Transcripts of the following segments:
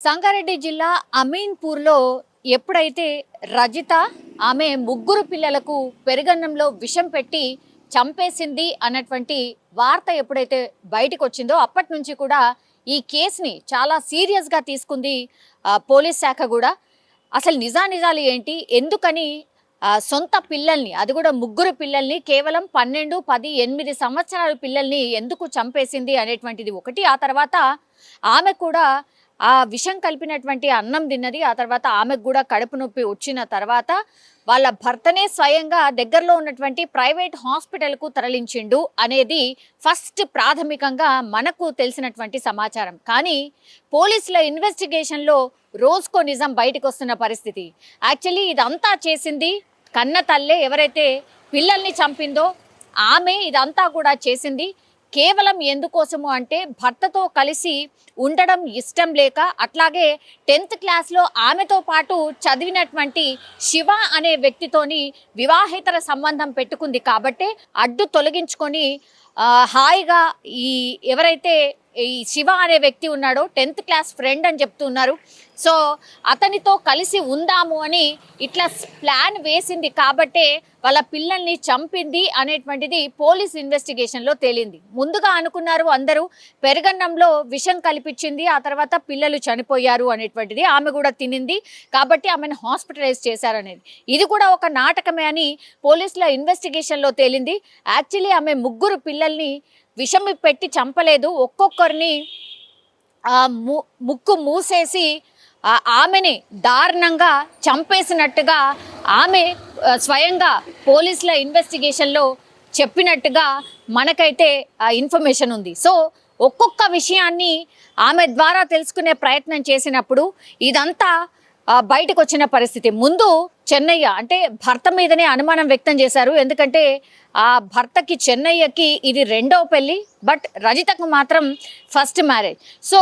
సంగారెడ్డి జిల్లా అమీన్పూర్లో ఎప్పుడైతే రజిత ఆమె ముగ్గురు పిల్లలకు పెరుగన్నంలో విషం పెట్టి చంపేసింది అన్నటువంటి వార్త ఎప్పుడైతే బయటకు వచ్చిందో అప్పటి నుంచి కూడా ఈ కేసుని చాలా సీరియస్గా తీసుకుంది పోలీస్ శాఖ కూడా. అసలు నిజానిజాలు ఏంటి, ఎందుకని సొంత పిల్లల్ని, అది కూడా ముగ్గురు పిల్లల్ని, కేవలం 12, 10, 8 సంవత్సరాల పిల్లల్ని ఎందుకు చంపేసింది అనేటువంటిది ఒకటి. ఆ తర్వాత ఆమె కూడా ఆ విషం కలిపినటువంటి అన్నం తిన్నది. ఆ తర్వాత ఆమెకు కూడా కడుపు నొప్పి వచ్చిన తర్వాత వాళ్ళ భర్తనే స్వయంగా దగ్గరలో ఉన్నటువంటి ప్రైవేట్ హాస్పిటల్కు తరలించిండు అనేది ఫస్ట్ ప్రాథమికంగా మనకు తెలిసినటువంటి సమాచారం. కానీ పోలీసుల ఇన్వెస్టిగేషన్లో రోజుకో నిజం బయటకు వస్తున్న పరిస్థితి. యాక్చువల్లీ ఇదంతా చేసింది కన్న తల్లే, ఎవరైతే పిల్లల్ని చంపిందో ఆమె ఇదంతా కూడా చేసింది. కేవలం ఎందుకోసము అంటే భర్తతో కలిసి ఉండడం ఇష్టం లేక, అట్లాగే 10th క్లాస్లో ఆమెతో పాటు చదివినటువంటి శివ అనే వ్యక్తితోని వివాహేతర సంబంధం పెట్టుకుంది కాబట్టి అడ్డు తొలగించుకొని హాయిగా ఈ ఎవరైతే ఈ శివ అనే వ్యక్తి ఉన్నాడో 10th క్లాస్ ఫ్రెండ్ అని చెప్తున్నారు. సో అతనితో కలిసి ఉందాము అని ఇట్లా ప్లాన్ వేసింది కాబట్టే వాళ్ళ పిల్లల్ని చంపింది అనేటువంటిది పోలీస్ ఇన్వెస్టిగేషన్లో తేలింది. ముందుగా అనుకున్నారు అందరూ పెరుగన్నంలో విషం కల్పించింది, ఆ తర్వాత పిల్లలు చనిపోయారు అనేటువంటిది. ఆమె కూడా తినింది కాబట్టి ఆమెను హాస్పిటలైజ్ చేశారనేది. ఇది కూడా ఒక నాటకమే అని పోలీసుల ఇన్వెస్టిగేషన్లో తేలింది. యాక్చువల్లీ ఆమె ముగ్గురు పిల్లల్ని విషం పెట్టి చంపలేదు, ఒక్కొక్కరిని ముక్కు మూసేసి ఆమెని దారుణంగా చంపేసినట్టుగా ఆమె స్వయంగా పోలీసుల ఇన్వెస్టిగేషన్లో చెప్పినట్టుగా మనకైతే ఇన్ఫర్మేషన్ ఉంది. సో ఒక్కొక్క విషయాన్ని ఆమె ద్వారా తెలుసుకునే ప్రయత్నం చేసినప్పుడు ఇదంతా బయటకు వచ్చిన పరిస్థితి. ముందు చెన్నయ్య అంటే భర్త మీదనే అనుమానం వ్యక్తం చేశారు. ఎందుకంటే ఆ భర్తకి చెన్నయ్యకి ఇది రెండవ పెళ్ళి, బట్ రజితకు మాత్రం ఫస్ట్ మ్యారేజ్. సో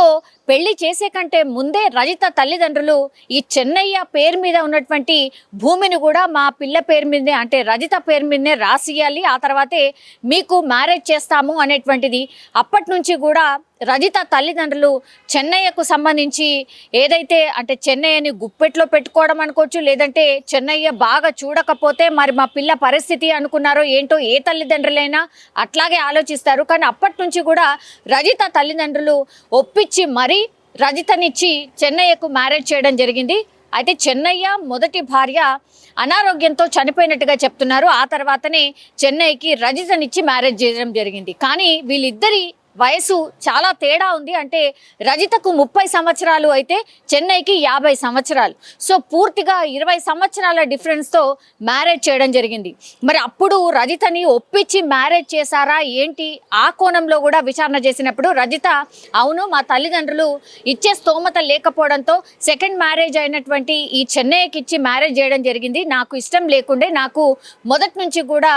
పెళ్లి చేసే కంటే ముందే రజిత తల్లిదండ్రులు ఈ చెన్నయ్య పేరు మీద ఉన్నటువంటి భూమిని కూడా మా పిల్ల పేరు మీదనే, అంటే రజిత పేరు మీదనే రాసియాలి, ఆ తర్వాతే మీకు మ్యారేజ్ చేస్తాము అనేటువంటిది. అప్పటి నుంచి కూడా రజిత తల్లిదండ్రులు చెన్నయ్యకు సంబంధించి ఏదైతే అంటే చెన్నయ్యని గుప్పెట్లో పెట్టుకోవడం అనుకోవచ్చు, లేదంటే చెన్నయ్య బాగా చూడకపోతే మరి మా పిల్ల పరిస్థితి అనుకున్నారో ఏంటో, ఏ తల్లిదండ్రులైనా అట్లాగే ఆలోచిస్తారు. కానీ అప్పటి నుంచి కూడా రజిత తల్లిదండ్రులు ఒప్పించి మరీ రజితనిచ్చి చెన్నయ్యకు మ్యారేజ్ చేయడం జరిగింది. అయితే చెన్నయ్య మొదటి భార్య అనారోగ్యంతో చనిపోయినట్టుగా చెప్తున్నారు. ఆ తర్వాతనే చెన్నయ్యకి రజితనిచ్చి మ్యారేజ్ చేయడం జరిగింది. కానీ వీళ్ళిద్దరి వయసు చాలా తేడా ఉంది. అంటే రజితకు 30 సంవత్సరాలు అయితే చెన్నైకి 50 సంవత్సరాలు. సో పూర్తిగా 20 సంవత్సరాల డిఫరెన్స్తో మ్యారేజ్ చేయడం జరిగింది. మరి అప్పుడు రజితని ఒప్పించి మ్యారేజ్ చేశారా ఏంటి, ఆ కోణంలో కూడా విచారణ చేసినప్పుడు రజిత అవును, మా తల్లిదండ్రులు ఇచ్చే స్తోమత లేకపోవడంతో సెకండ్ మ్యారేజ్ అయినటువంటి ఈ చెన్నైకి ఇచ్చి మ్యారేజ్ చేయడం జరిగింది. నాకు ఇష్టం లేకుండే, నాకు మొదటి నుంచి కూడా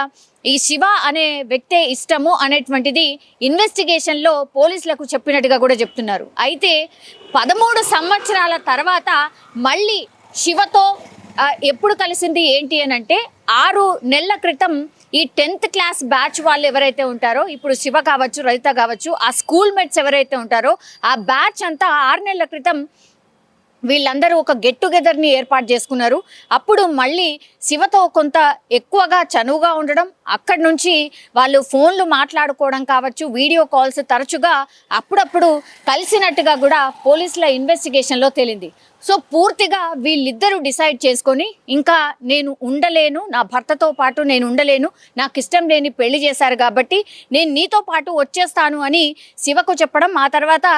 ఈ శివ అనే వ్యక్తే ఇష్టము అనేటువంటిది ఇన్వెస్టిగేషన్లో పోలీసులకు చెప్పినట్టుగా కూడా చెప్తున్నారు. అయితే 13 సంవత్సరాల తర్వాత మళ్ళీ శివతో ఎప్పుడు కలిసింది ఏంటి అని అంటే 6 నెలల క్రితం ఈ 10th క్లాస్ బ్యాచ్ వాళ్ళు ఎవరైతే ఉంటారో, ఇప్పుడు శివ కావచ్చు, రజిత కావచ్చు, ఆ స్కూల్ మేట్స్ ఎవరైతే ఉంటారో ఆ బ్యాచ్ అంతా 6 నెలల క్రితం వీళ్ళందరూ ఒక గెట్ టుగెదర్ని ఏర్పాటు చేసుకున్నారు. అప్పుడు మళ్ళీ శివతో కొంత ఎక్కువగా చనువుగా ఉండడం, అక్కడి నుంచి వాళ్ళు ఫోన్లు మాట్లాడుకోవడం కావచ్చు, వీడియో కాల్స్ తరచుగా అప్పుడప్పుడు కలిసినట్టుగా కూడా పోలీసుల ఇన్వెస్టిగేషన్లో తేలింది. సో పూర్తిగా వీళ్ళిద్దరూ డిసైడ్ చేసుకొని ఇంకా నేను ఉండలేను, నా భర్తతో పాటు నేను ఉండలేను, నాకు ఇష్టం లేని పెళ్లి చేశారు కాబట్టి నేను నీతో పాటు వచ్చేస్తాను అని శివకు చెప్పడం, ఆ తర్వాత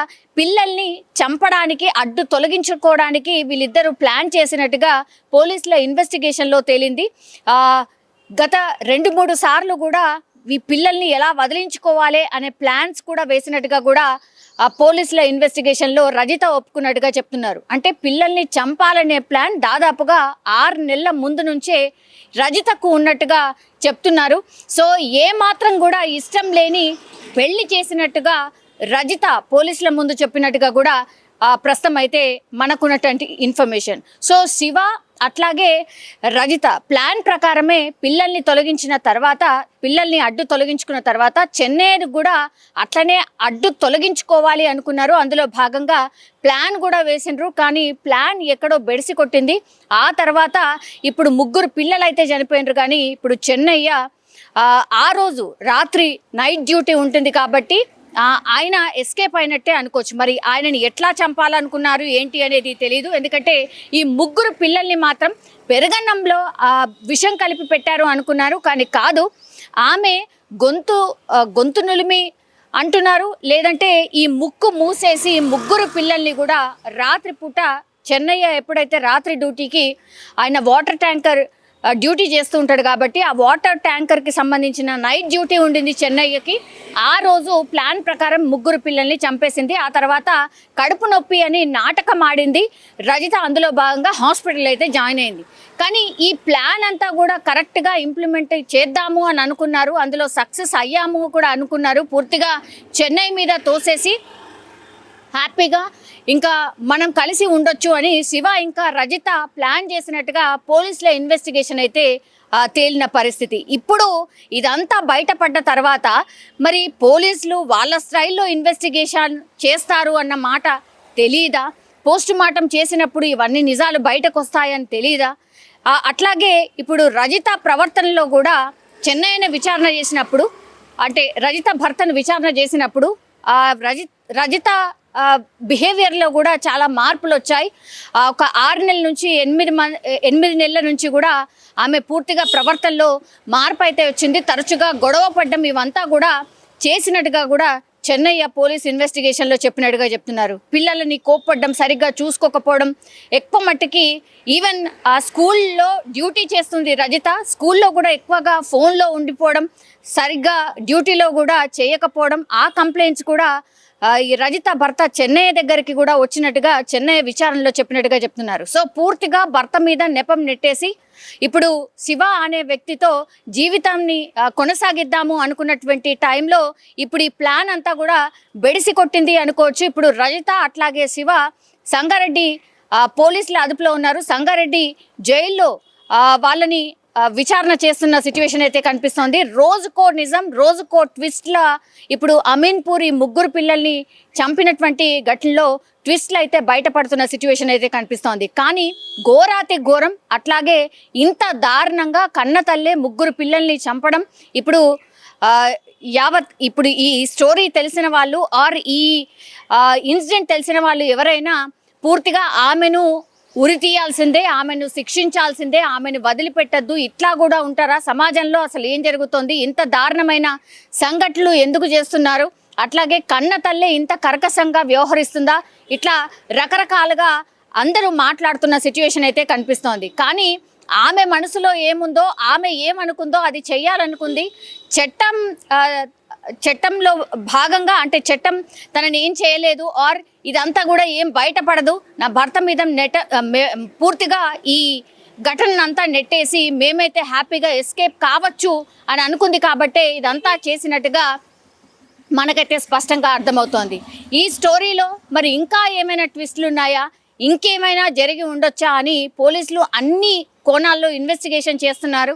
పిల్లల్ని చంపడానికి అడ్డు తొలగించుకోవడానికి వీళ్ళిద్దరూ ప్లాన్ చేసినట్టుగా పోలీసుల ఇన్వెస్టిగేషన్లో తేలింది. గత 2-3 సార్లు కూడా ఈ పిల్లల్ని ఎలా వదిలించుకోవాలి అనే ప్లాన్స్ కూడా వేసినట్టుగా కూడా పోలీసుల ఇన్వెస్టిగేషన్లో రజిత ఒప్పుకున్నట్టుగా చెప్తున్నారు. అంటే పిల్లల్ని చంపాలనే ప్లాన్ దాదాపుగా 6 నెలల ముందు నుంచే రజితకు ఉన్నట్టుగా చెప్తున్నారు. సో ఏ మాత్రం కూడా ఇష్టం లేని పెళ్లి చేసినట్టుగా రజిత పోలీసుల ముందు చెప్పినట్టుగా కూడా ప్రస్తుతం అయితే మనకున్నటువంటి ఇన్ఫర్మేషన్. సో శివ అట్లాగే రజిత ప్లాన్ ప్రకారమే పిల్లల్ని అడ్డు తొలగించుకున్న తర్వాత చెన్నైని కూడా అట్లనే అడ్డు తొలగించుకోవాలి అనుకున్నారు. అందులో భాగంగా ప్లాన్ కూడా వేసిండ్రు. కానీ ప్లాన్ ఎక్కడో బెడిసి కొట్టింది. ఆ తర్వాత ఇప్పుడు 3 పిల్లలు అయితే చనిపోయినరు. కానీ ఇప్పుడు చెన్నయ్య ఆ రోజు రాత్రి నైట్ డ్యూటీ ఉంటుంది కాబట్టి ఆయన ఎస్కేప్ అయినట్టే అనుకోవచ్చు. మరి ఆయనని ఎట్లా చంపాలనుకున్నారు ఏంటి అనేది తెలియదు. ఎందుకంటే ఈ 3 పిల్లల్ని మాత్రం పెరగన్నంలో విషం కలిపి పెట్టారు అనుకున్నారు. కానీ కాదు, ఆమె గొంతు నులిమి అంటున్నారు. లేదంటే ఈ ముక్కు మూసేసి 3 పిల్లల్ని కూడా రాత్రిపూట చెన్నయ్య ఎప్పుడైతే రాత్రి డ్యూటీకి ఆయన వాటర్ ట్యాంకర్ డ్యూటీ చేస్తూ ఉంటాడు కాబట్టి ఆ వాటర్ ట్యాంకర్కి సంబంధించిన నైట్ డ్యూటీ ఉండింది చెన్నయ్యకి. ఆ రోజు ప్లాన్ ప్రకారం 3 పిల్లల్ని చంపేసింది. ఆ తర్వాత కడుపు నొప్పి అని నాటకం ఆడింది రజిత. అందులో భాగంగా హాస్పిటల్ అయితే జాయిన్ అయింది. కానీ ఈ ప్లాన్ అంతా కూడా కరెక్ట్గా ఇంప్లిమెంట్ చేద్దాము అని అనుకున్నారు. అందులో సక్సెస్ అయ్యాము కూడా అనుకున్నారు. పూర్తిగా చెన్నై మీద తోసేసి హ్యాపీగా ఇంకా మనం కలిసి ఉండొచ్చు అని శివ ఇంకా రజిత ప్లాన్ చేసినట్టుగా పోలీసుల ఇన్వెస్టిగేషన్ అయితే తేలిన పరిస్థితి. ఇప్పుడు ఇదంతా బయటపడ్డ తర్వాత మరి పోలీసులు వాళ్ళ స్టైల్లో ఇన్వెస్టిగేషన్ చేస్తారు అన్న మాట తెలీదా? పోస్ట్ మార్టం చేసినప్పుడు ఇవన్నీ నిజాలు బయటకు వస్తాయని తెలీదా? అట్లాగే ఇప్పుడు రజిత ప్రవర్తనలో కూడా చెన్నైని విచారణ చేసినప్పుడు, అంటే రజిత భర్తను విచారణ చేసినప్పుడు రజిత బిహేవియర్లో కూడా చాలా మార్పులు వచ్చాయి. ఒక 6 నెలల నుంచి 8 నెలల నుంచి కూడా ఆమె పూర్తిగా ప్రవర్తనలో మార్పు అయితే వచ్చింది. తరచుగా గొడవ పడ్డం ఇవంతా కూడా చేసినట్టుగా కూడా చెన్నయ్య పోలీస్ ఇన్వెస్టిగేషన్లో చెప్పినట్టుగా చెప్తున్నారు. పిల్లలని కోప్పడ్డం, సరిగ్గా చూసుకోకపోవడం, ఎక్కువ మట్టుకి ఈవెన్ ఆ స్కూల్లో డ్యూటీ చేస్తుంది రజిత, స్కూల్లో కూడా ఎక్కువగా ఫోన్లో ఉండిపోవడం, సరిగ్గా డ్యూటీలో కూడా చేయకపోవడం, ఆ కంప్లైంట్స్ కూడా ఈ రజిత భర్త చెన్నయ్య దగ్గరికి కూడా వచ్చినట్టుగా చెన్నయ్య విచారణలో చెప్పినట్టుగా చెప్తున్నారు. సో పూర్తిగా భర్త మీద నెపం నెట్టేసి ఇప్పుడు శివ అనే వ్యక్తితో జీవితాన్ని కొనసాగిద్దాము అనుకున్నటువంటి టైంలో ఇప్పుడు ఈ ప్లాన్ అంతా కూడా బెడిసి కొట్టింది అనుకోవచ్చు. ఇప్పుడు రజిత అట్లాగే శివ సంగారెడ్డి పోలీసుల అదుపులో ఉన్నారు. సంగారెడ్డి జైల్లో వాళ్ళని విచారణ చేస్తున్న సిచ్యువేషన్ అయితే కనిపిస్తోంది. రోజుకో నిజం, రోజుకో ట్విస్ట్ల ఇప్పుడు అమీన్పూర్ ఈ 3 పిల్లల్ని చంపినటువంటి ఘటనలో ట్విస్ట్లు అయితే బయటపడుతున్న సిచ్యువేషన్ అయితే కనిపిస్తోంది. కానీ ఘోరాతి ఘోరం, అట్లాగే ఇంత దారుణంగా కన్న తల్లే 3 పిల్లల్ని చంపడం ఇప్పుడు ఇప్పుడు ఈ స్టోరీ తెలిసిన వాళ్ళు ఆర్ ఈ ఇన్సిడెంట్ తెలిసిన వాళ్ళు ఎవరైనా పూర్తిగా ఆమెను ఉరి తీయాల్సిందే, ఆమెను శిక్షించాల్సిందే, ఆమెను వదిలిపెట్టద్దు. ఇట్లా కూడా ఉంటారా? సమాజంలో అసలు ఏం జరుగుతోంది? ఇంత దారుణమైన సంఘటనలు ఎందుకు చేస్తున్నారు? అట్లాగే కన్న తల్లే ఇంత కర్కశంగా వ్యవహరిస్తుందా? ఇట్లా రకరకాలుగా అందరూ మాట్లాడుతున్న సిచ్యువేషన్ అయితే కనిపిస్తోంది. కానీ ఆమె మనసులో ఏముందో, ఆమె ఏమనుకుందో అది చెయ్యాలనుకుంది. చట్టంలో భాగంగా, అంటే చట్టం తనని ఏం చేయలేదు ఆర్ ఇదంతా కూడా ఏం బయటపడదు, నా భర్త మీద పూర్తిగా ఈ ఘటనంతా నెట్టేసి మేమైతే హ్యాపీగా ఎస్కేప్ కావచ్చు అని అనుకుంది. కాబట్టే ఇదంతా చేసినట్టుగా మనకైతే స్పష్టంగా అర్థమవుతోంది. ఈ స్టోరీలో మరి ఇంకా ఏమైనా ట్విస్టులు ఉన్నాయా, ఇంకేమైనా జరిగి ఉండొచ్చా అని పోలీసులు అన్ని కోణాల్లో ఇన్వెస్టిగేషన్ చేస్తున్నారు.